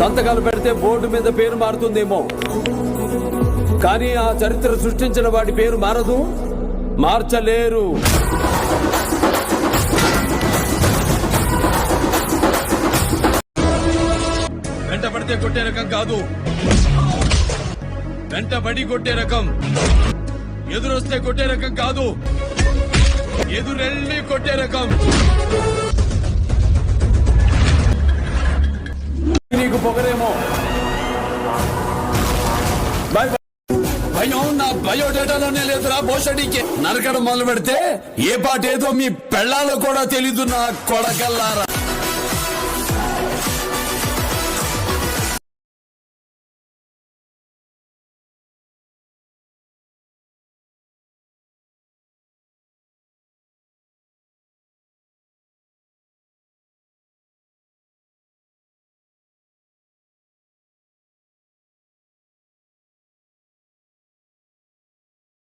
సంతకాలు పెడితే బోర్డు మీద పేరు మారుతుందేమో, కానీ ఆ చరిత్ర సృష్టించిన వాడి పేరు మారదు, మార్చలేరు. వెంటబడితే కొట్టే రకం కాదు, వెంటబడి కొట్టే రకం. ఎదురొస్తే కొట్టే రకం కాదు, ఎదురెళ్ళి కొట్టే రకం. నీకు పొగరేమో, భయం నా బయోడేటాలోనే లేదురా. భోషడికి నరకడం మొదలు పెడితే ఏ పాట ఏదో మీ పెళ్ళాలో కూడా తెలీదు నా కొడకల్లారా.